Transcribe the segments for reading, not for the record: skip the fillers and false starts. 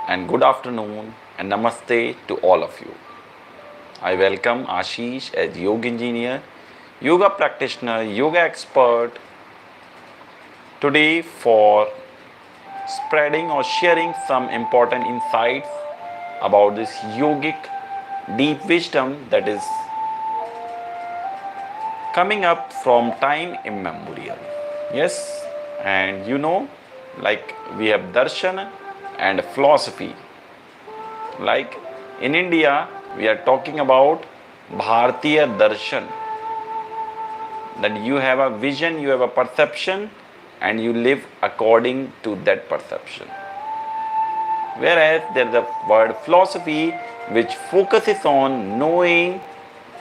and good afternoon and namaste to all of you. I welcome Ashish as yoga engineer, yoga practitioner, yoga expert today for spreading or sharing some important insights about this yogic deep wisdom that is coming up from time immemorial. Yes, and like we have darshan and philosophy. Like in India, we are talking about Bharatiya darshan, that you have a vision, you have a perception, and you live according to that perception. Whereas there is a word philosophy which focuses on knowing,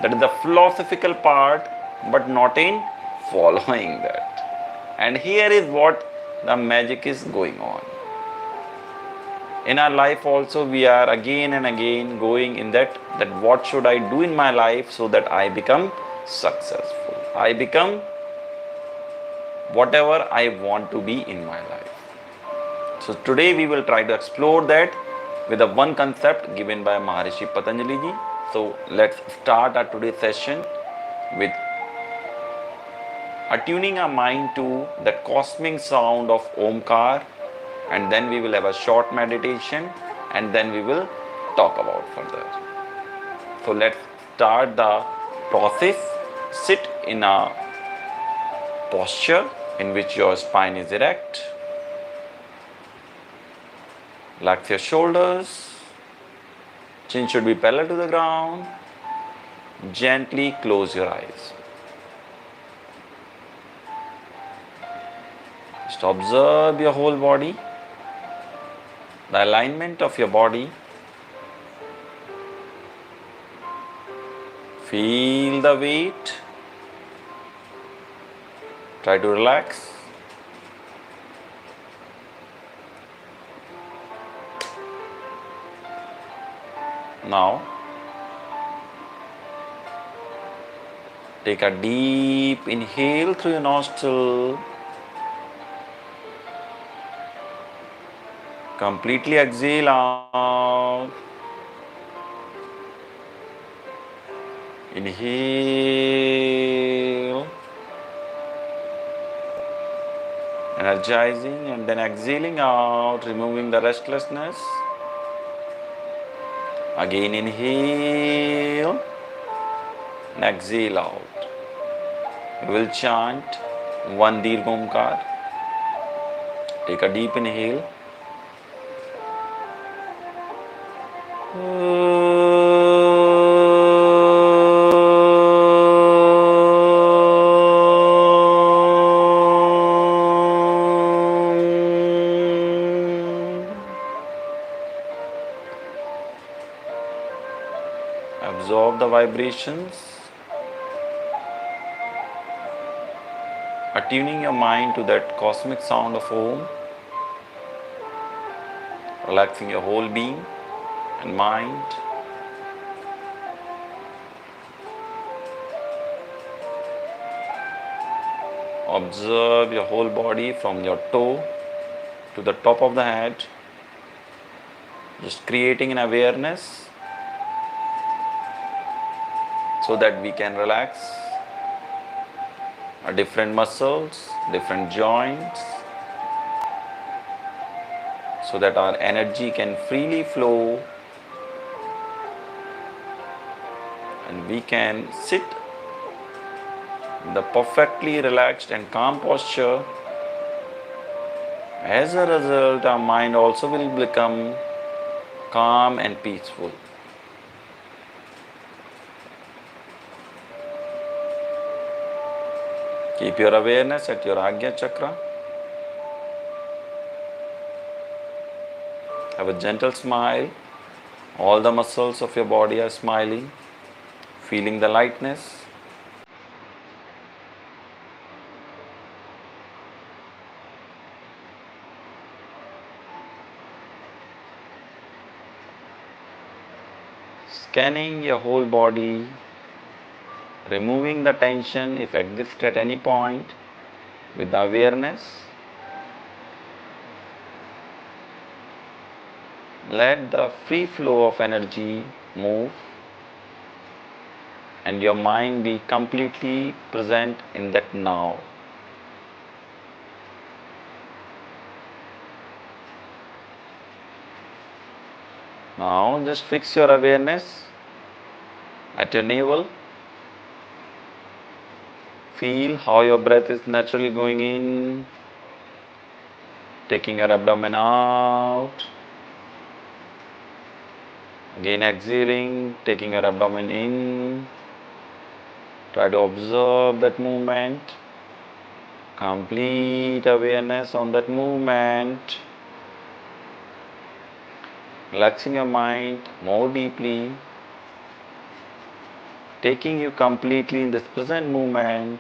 that is the philosophical part, but not in following that. And here is what the magic is going on. In our life also we are again and again going in that what should I do in my life so that I become successful. I become whatever I want to be in my life. So today we will try to explore that with a one concept given by Maharishi Patanjali ji. So let's start our today's session with attuning our mind to the cosmic sound of Omkar, and then we will have a short meditation and then we will talk about further. So let's start the process. Sit in a posture in which your spine is erect. Relax your shoulders. Chin should be parallel to the ground. Gently close your eyes. Just observe your whole body, the alignment of your body. Feel the weight. Try to relax. Now, take a deep inhale through your nostril. Completely exhale out. Inhale. Energizing, and then exhaling out, removing the restlessness. Again inhale and exhale out. We will chant one Dirgha Omkar. Take a deep inhale. Absorb the vibrations, attuning your mind to that cosmic sound of Om, relaxing your whole being and mind. Observe your whole body from your toe to the top of the head, just creating an awareness so that we can relax our different muscles, different joints, so that our energy can freely flow and we can sit in the perfectly relaxed and calm posture. As a result, our mind also will become calm and peaceful. Keep your awareness at your Agya Chakra. Have a gentle smile. All the muscles of your body are smiling, feeling the lightness. Scanning your whole body, removing the tension if exists at any point with the awareness. Let the free flow of energy move and your mind be completely present in that now. Now just fix your awareness at your navel. Feel how your breath is naturally going in, taking your abdomen out. Again exhaling, taking your abdomen in. Try to observe that movement. Complete awareness on that movement. Relaxing your mind more deeply. Taking you completely in this present moment.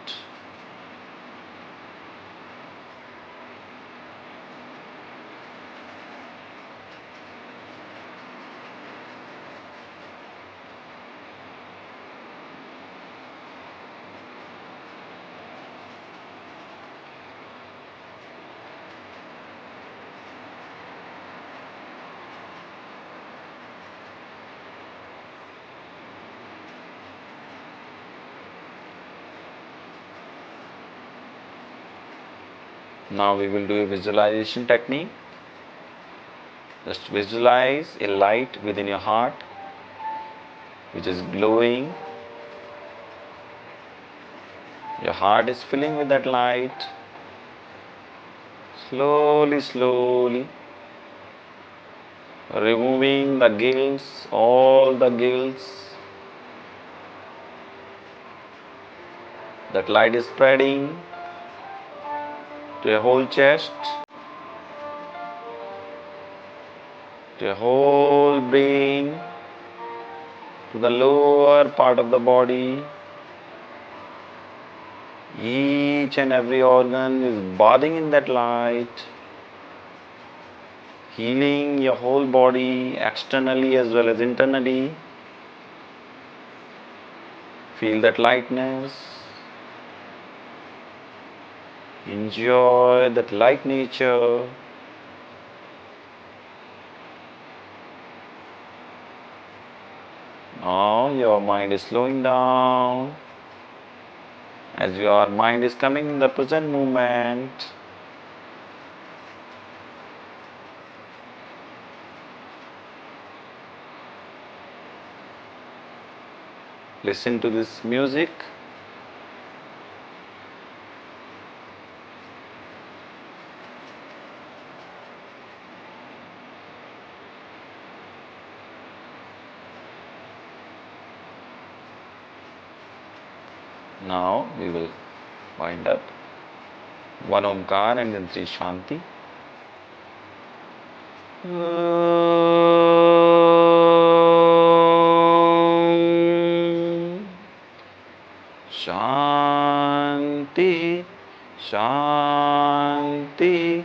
Now we will do a visualization technique. Just visualize a light within your heart which is glowing. Your heart is filling with that light. Slowly, slowly removing the guilts, all the guilts. That light is spreading to your whole chest, to your whole brain, to the lower part of the body. Each and every organ is bathing in that light, healing your whole body externally as well as internally. Feel that lightness. Enjoy that light nature. Now your mind is slowing down. As your mind is coming in the present moment, listen to this music. Now we will wind up. One Omkar and then Sri Shanti. Shanti, Shanti,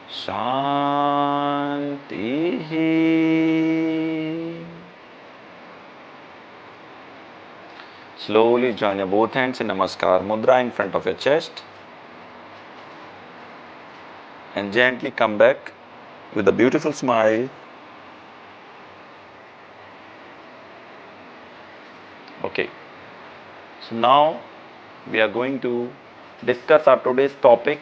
Shanti. Slowly join your both hands in Namaskar Mudra in front of your chest and gently come back with a beautiful smile. Okay, so now we are going to discuss our today's topic.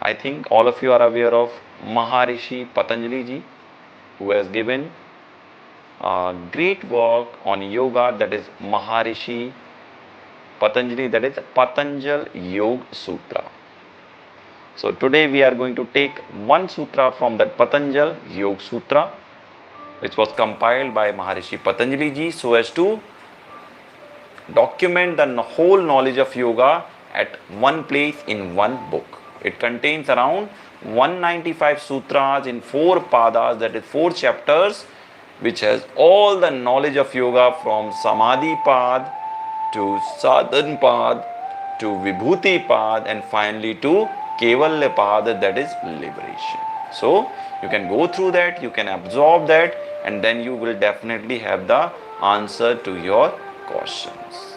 I think all of you are aware of Maharishi Patanjali ji, who has given a great work on yoga, that is Maharishi Patanjali, that is Patanjal Yoga Sutra. So today we are going to take one sutra from that Patanjal Yoga Sutra, which was compiled by Maharishi Patanjali ji so as to document the whole knowledge of yoga at one place in one book. It contains around 195 sutras in 4 padas, that is 4 chapters, which has all the knowledge of yoga from Samadhi Pad to Sadhan Pad to Vibhuti Pad and finally to Kevalya Pad, that is liberation. So you can go through that, you can absorb that, and then you will definitely have the answer to your questions.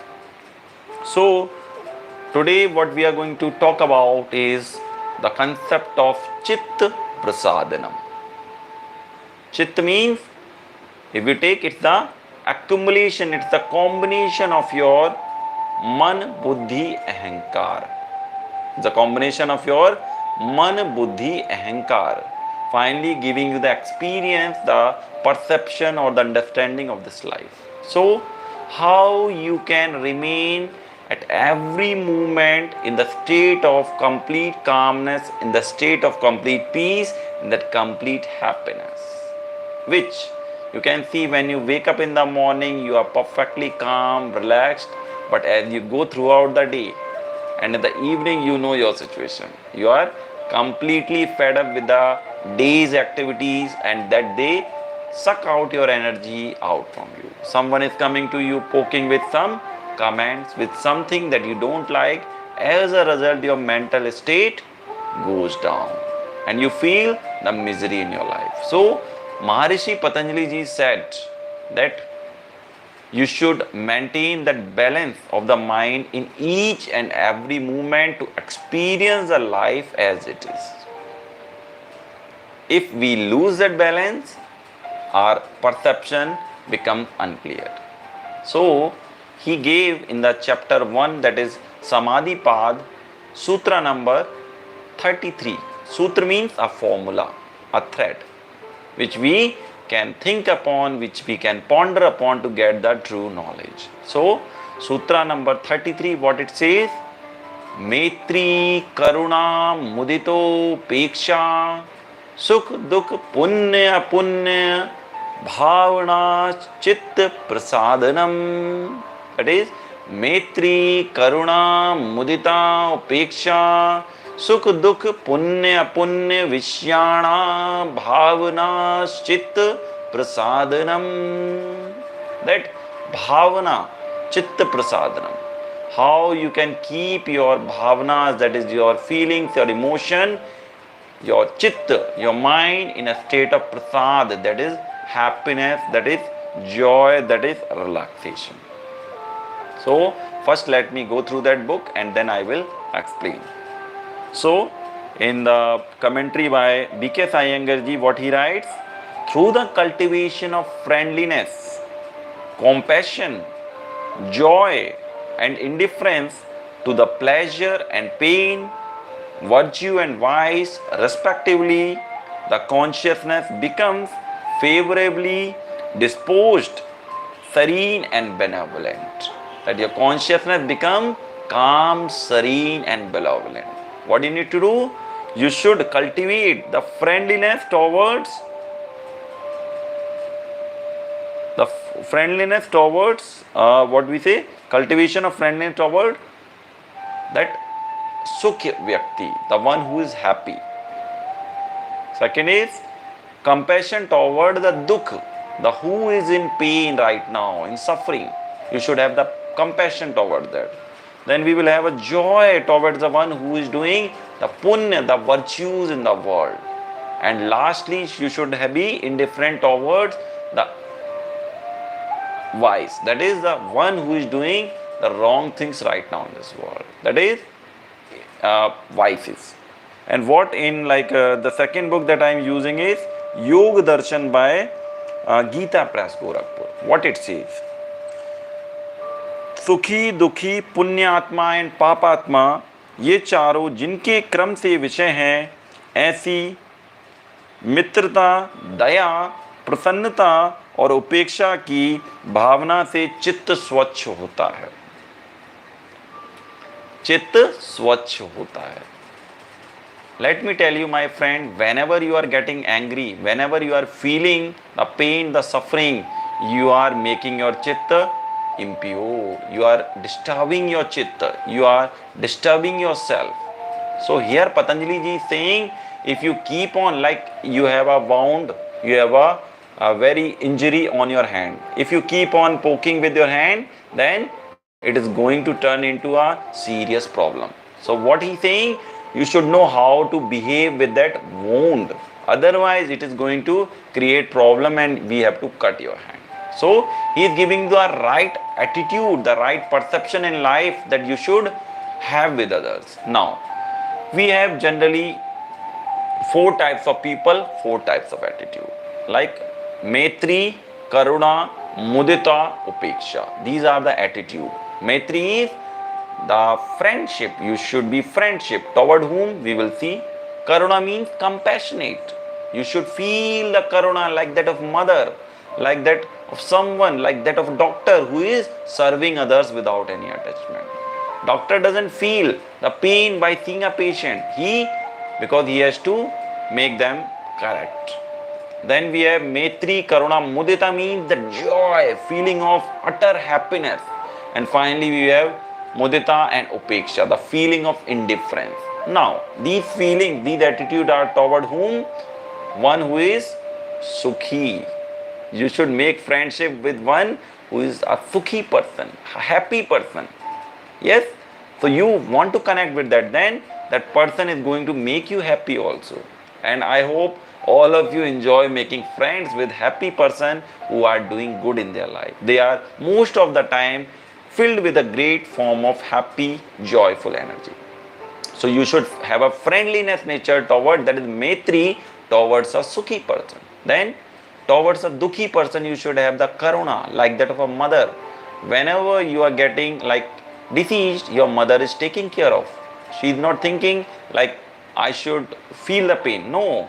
So today what we are going to talk about is the concept of ChittaPrasadanam. Chitta means, if you take, it's the accumulation, it's the combination of your man, buddhi, ahankar. The combination of your man, buddhi, ahankar, finally giving you the experience, the perception or the understanding of this life. So, how you can remain at every moment in the state of complete calmness, in the state of complete peace, in that complete happiness, which you can see when you wake up in the morning, you are perfectly calm, relaxed, but as you go throughout the day, and in the evening, you know your situation. You are completely fed up with the day's activities, and that they suck out your energy out from you. Someone is coming to you poking with some comments, with something that you don't like. As a result, your mental state goes down and you feel the misery in your life. So, Maharishi Patanjali ji said that you should maintain that balance of the mind in each and every moment to experience the life as it is. If we lose that balance, our perception becomes unclear. So, he gave in the chapter 1, that is Samadhi Pad, Sutra number 33. Sutra means a formula, a thread, which we can think upon, which we can ponder upon to get the true knowledge. So, Sutra number 33, what it says? Maitri Karuna Mudito Peksha Sukh Dukh Punya Punya Bhavana Chitta Prasadanam. That is Maitri Karuna Mudita Peksha Sukh Dukh Punya Punya Vishyana Bhavana Chitta Prasadanam. That Bhavana Chitta Prasadanam. How you can keep your bhavanas, that is your feelings, your emotion, your chitta, your mind in a state of prasad, that is happiness, that is joy, that is relaxation. So, first let me go through that book and then I will explain. So, in the commentary by B.K. Iyengar ji, what he writes? Through the cultivation of friendliness, compassion, joy and indifference to the pleasure and pain, virtue and vice, respectively, the consciousness becomes favorably disposed, serene and benevolent. That your consciousness becomes calm, serene and benevolent. What you need to do? You should cultivate the friendliness towards what we say, cultivation of friendliness toward that Sukh Vyakti, the one who is happy. Second is compassion toward the Dukh, the who is in pain right now, in suffering. You should have the compassion toward that. Then we will have a joy towards the one who is doing the punya, the virtues in the world. And lastly, you should be indifferent towards the vice, that is the one who is doing the wrong things right now in this world, that is vices. And what in the second book that I am using is Yoga Darshan by Gita Press Gorakhpur. What it says? सुखी दुखी पुण्यात्मा and पापात्मा, ये चारों जिनके क्रम से विषय हैं, ऐसी मित्रता, दया, प्रसन्नता और उपेक्षा की भावना से चित्त स्वच्छ होता है. चित्त स्वच्छ होता है. Let me tell you, my friend, whenever you are getting angry, whenever you are feeling the pain, the suffering, you are making your chitta impure. You are disturbing your chitta. You are disturbing yourself. So here Patanjali ji is saying, if you keep on, like you have a wound, you have a very injury on your hand. If you keep on poking with your hand, then it is going to turn into a serious problem. So what he is saying, you should know how to behave with that wound. Otherwise, it is going to create problem and we have to cut your hand. So he is giving the right attitude, the right perception in life that you should have with others. Now, we have generally 4 types of people, 4 types of attitude. like Maitri, Karuna, Mudita, Upeksha. These are the attitude. Maitri is the friendship. You should be friendship. Toward whom we will see. Karuna means compassionate. You should feel the karuna like that of mother, like that of someone, like that of doctor who is serving others without any attachment. Doctor doesn't feel the pain by seeing a patient. Because he has to make them correct. Then we have Maitri, Karuna, Mudita means the joy, feeling of utter happiness. And finally we have Mudita and Upeksha, the feeling of indifference. Now, these feelings, these attitudes are toward whom? One who is Sukhi. You should make friendship with one who is a Sukhi person, a happy person. Yes? So you want to connect with that, then that person is going to make you happy also. And I hope all of you enjoy making friends with happy person who are doing good in their life. They are most of the time filled with a great form of happy, joyful energy. So you should have a friendliness nature toward, that is Maitri, towards a Sukhi person. Then towards a Dukhi person you should have the Karuna, like that of a mother. Whenever you are getting like deceased, your mother is taking care of. She is not thinking like I should feel the pain. No,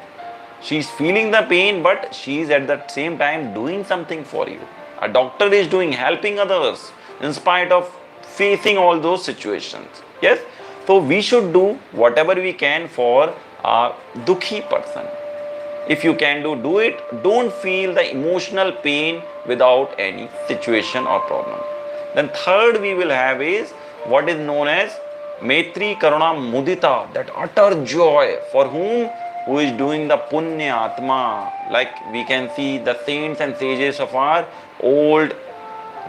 she is feeling the pain, but she is at the same time doing something for you. A doctor is doing, helping others in spite of facing all those situations. Yes, so we should do whatever we can for a Dukhi person. If you can do it. Don't feel the emotional pain without any situation or problem. Then third we will have is what is known as Maitri, Karuna, Mudita, that utter joy for whom? Who is doing the Punya Atma. Like we can see the saints and sages of our old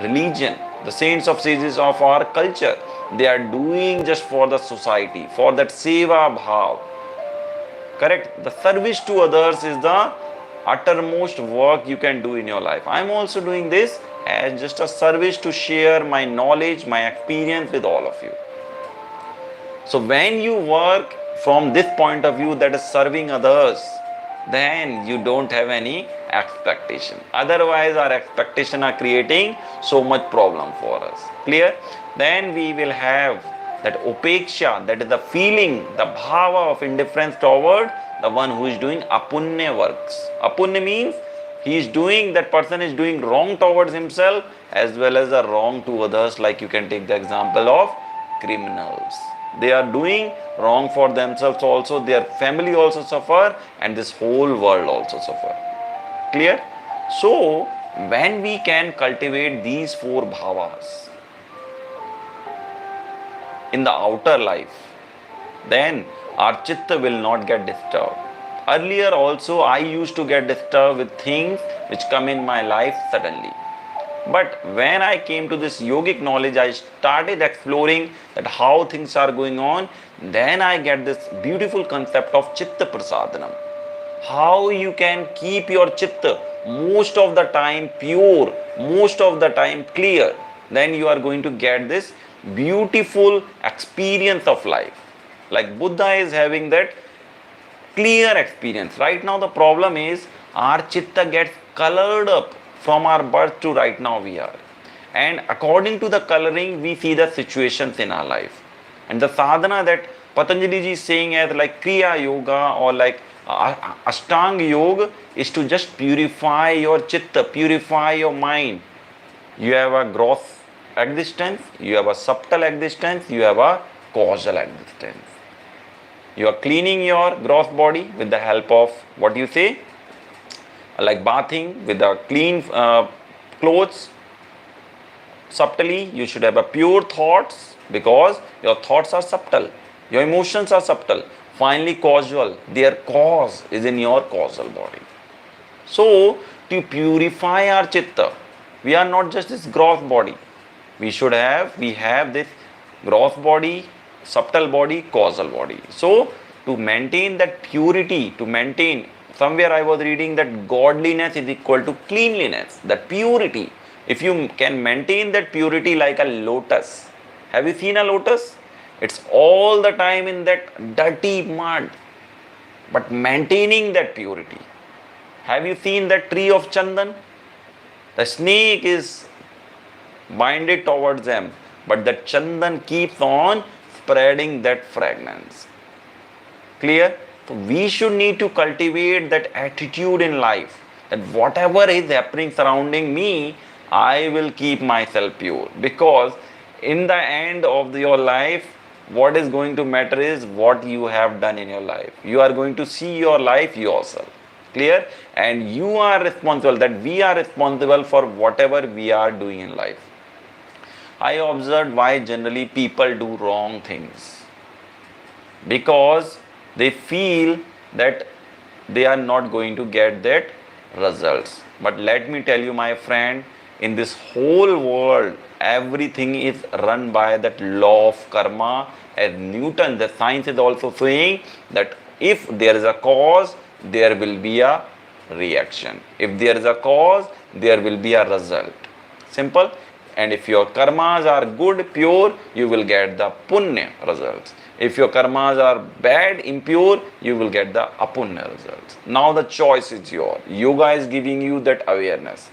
religion, the saints of sages of our culture. They are doing just for the society, for that Seva Bhav. Correct? The service to others is the uttermost work you can do in your life. I am also doing this as just a service to share my knowledge, my experience with all of you. So when you work from this point of view, that is serving others, then you don't have any expectation. Otherwise our expectation are creating so much problem for us. Clear? Then we will have that upeksha, that is the feeling, the bhava of indifference toward the one who is doing apunya works. Apunya means that person is doing wrong towards himself as well as the wrong to others. Like you can take the example of criminals. They are doing wrong for themselves also, their family also suffer, and this whole world also suffer. Clear? So when we can cultivate these four bhavas in the outer life, then our chitta will not get disturbed. Earlier also I used to get disturbed with things which come in my life suddenly. But when I came to this yogic knowledge, I started exploring that how things are going on. Then I get this beautiful concept of ChittaPrasadanam. How you can keep your chitta most of the time pure, most of the time clear. Then you are going to get this beautiful experience of life. Like Buddha is having that clear experience. Right now the problem is our chitta gets colored up from our birth to right now we are. And according to the coloring, we see the situations in our life. And the sadhana that Patanjali ji is saying as like Kriya Yoga or like Ashtanga Yoga is to just purify your chitta, purify your mind. You have a gross existence, you have a subtle existence, you have a causal existence. You are cleaning your gross body with the help of what you say, like bathing with the clean clothes. Subtly, you should have a pure thoughts because your thoughts are subtle, your emotions are subtle. Finally, causal, their cause is in your causal body. So, to purify our chitta, we are not just this gross body. We have this gross body, subtle body, causal body. So, to maintain that purity, somewhere I was reading that godliness is equal to cleanliness, that purity. If you can maintain that purity like a lotus. Have you seen a lotus? It's all the time in that dirty mud, but maintaining that purity. Have you seen that tree of Chandan? The snake is binded towards them, but the Chandan keeps on spreading that fragrance. Clear? So we should need to cultivate that attitude in life, that whatever is happening surrounding me, I will keep myself pure, because in the end of your life, what is going to matter is what you have done in your life. You are going to see your life yourself. Clear? And you are responsible, that we are responsible for whatever we are doing in life. I observed why generally people do wrong things, because they feel that they are not going to get that results. But let me tell you, my friend, in this whole world, everything is run by that law of karma. As Newton, the science is also saying that if there is a cause, there will be a reaction. If there is a cause, there will be a result. Simple. And if your karmas are good, pure, you will get the punya results. If your karmas are bad, impure, you will get the apunya results. Now the choice is yours. Yoga is giving you that awareness.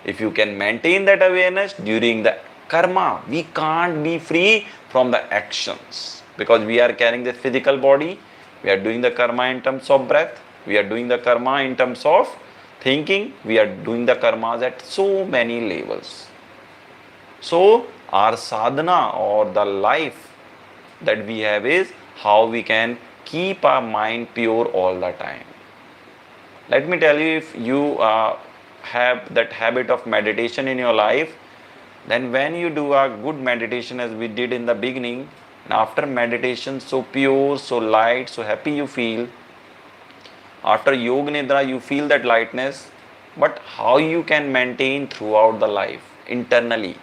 If you can maintain that awareness during the karma, we can't be free from the actions, because we are carrying this physical body. We are doing the karma in terms of breath. We are doing the karma in terms of thinking. We are doing the karmas at so many levels. So our sadhana or the life that we have is how we can keep our mind pure all the time. Let me tell you, if you have that habit of meditation in your life, then when you do a good meditation as we did in the beginning, after meditation, so pure, so light, so happy you feel. After yoga nidra, you feel that lightness. But how you can maintain throughout the life internally?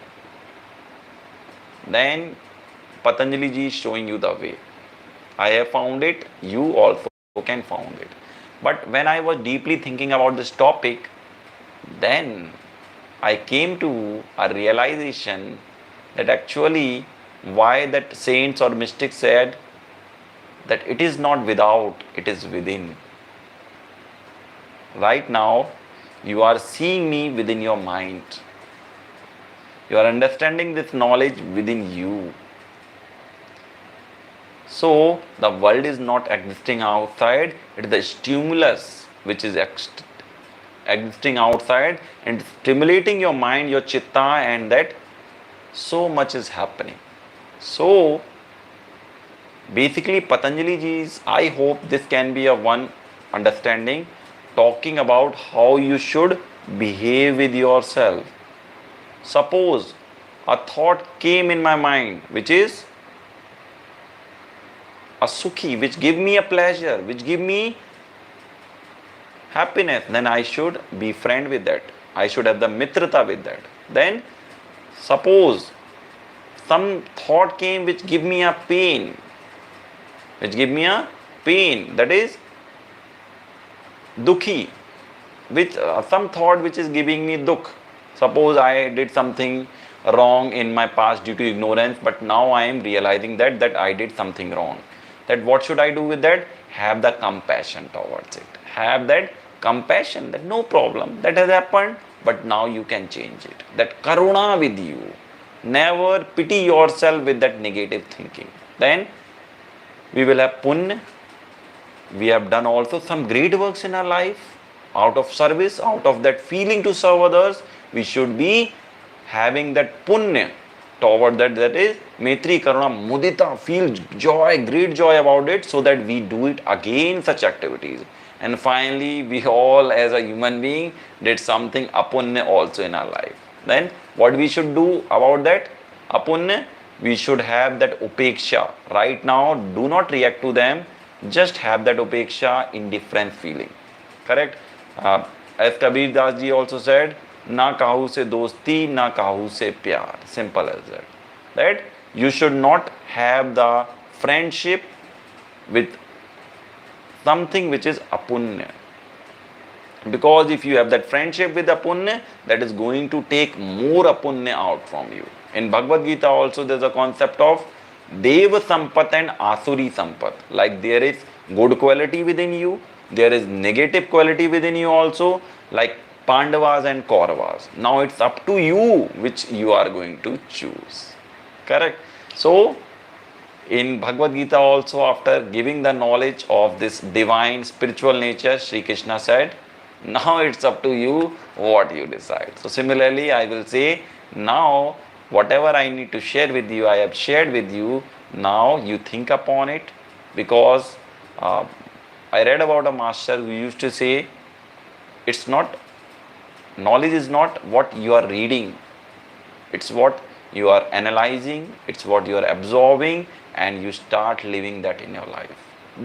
Then Patanjali ji is showing you the way. I have found it, you also can find it. But when I was deeply thinking about this topic, then I came to a realization that actually why that saints or mystics said that it is not without, it is within. Right now, you are seeing me within your mind. You are understanding this knowledge within you. So, the world is not existing outside, it is the stimulus which is existing outside and stimulating your mind, your chitta, and that so much is happening. So, basically Patanjali ji's, I hope this can be a one understanding, talking about how you should behave with yourself. Suppose a thought came in my mind which is a sukhi, which give me a pleasure, which give me happiness, then I should be friend with that. I should have the mitrata with that. Then suppose some thought came which give me a pain, that is dukhi, which some thought which is giving me dukh. Suppose I did something wrong in my past due to ignorance, but now I am realizing that I did something wrong. That what should I do with that? Have the compassion towards it. Have that compassion, that no problem, that has happened, but now you can change it. That karuna with you. Never pity yourself with that negative thinking. Then we will have punya. We have done also some great works in our life. Out of service, out of that feeling to serve others, we should be having that punya toward that, that is maitri, karuna, mudita, feel joy, great joy about it, so that we do it again, such activities. And finally, we all as a human being did something apunya also in our life. Then what we should do about that apunya? We should have that upeksha. Right now, do not react to them, just have that upeksha, indifferent feeling. Correct? As Kabir Das ji also said, na kahu se dosti, na kahu se pyar. Simple as that. That you should not have the friendship with something which is apunya. Because if you have that friendship with apunya, that is going to take more apunya out from you. In Bhagavad Gita also there is a concept of Deva Sampat and Asuri Sampat. Like there is good quality within you, There is negative quality within you also, like Pandavas and Kauravas. Now it's up to you which you are going to choose. Correct? So, in Bhagavad Gita also, after giving the knowledge of this divine spiritual nature, Sri Krishna said, now it's up to you what you decide. So similarly, I will say, now whatever I need to share with you, I have shared with you. Now you think upon it, because I read about a master who used to say, it's not, knowledge is not what you are reading, it's what you are analyzing, it's what you are absorbing, and you start living that in your life.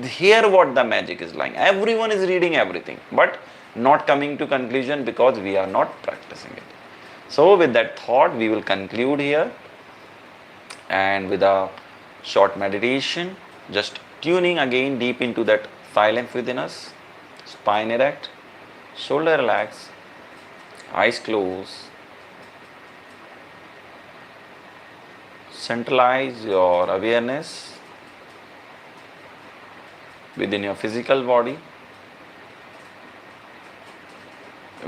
Here what the magic is lying. Everyone is reading everything, but not coming to conclusion because we are not practicing it. So with that thought, we will conclude here, and with a short meditation, just tuning again deep into that silence within us. Spine erect, shoulder relax, eyes closed. Centralize your awareness within your physical body,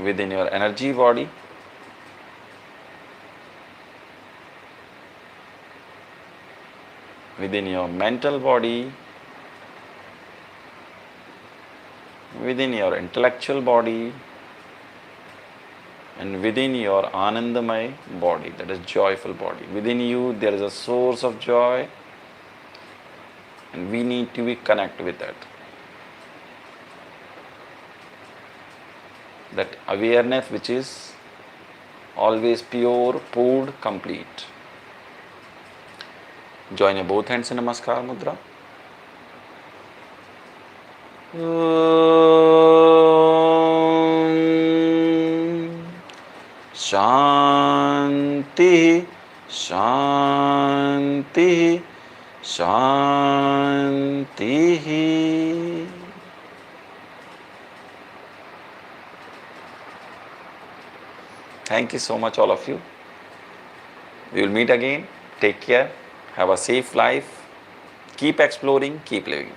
within your energy body, within your mental body, within your intellectual body, and within your Anandamay body, that is joyful body. Within you there is a source of joy, and we need to be connected with that. That awareness which is always pure, poured, complete. Join your both hands in Namaskar Mudra. Shanti, Shanti, Shanti. Thank you so much, all of you. We will meet again. Take care. Have a safe life. Keep exploring, keep living.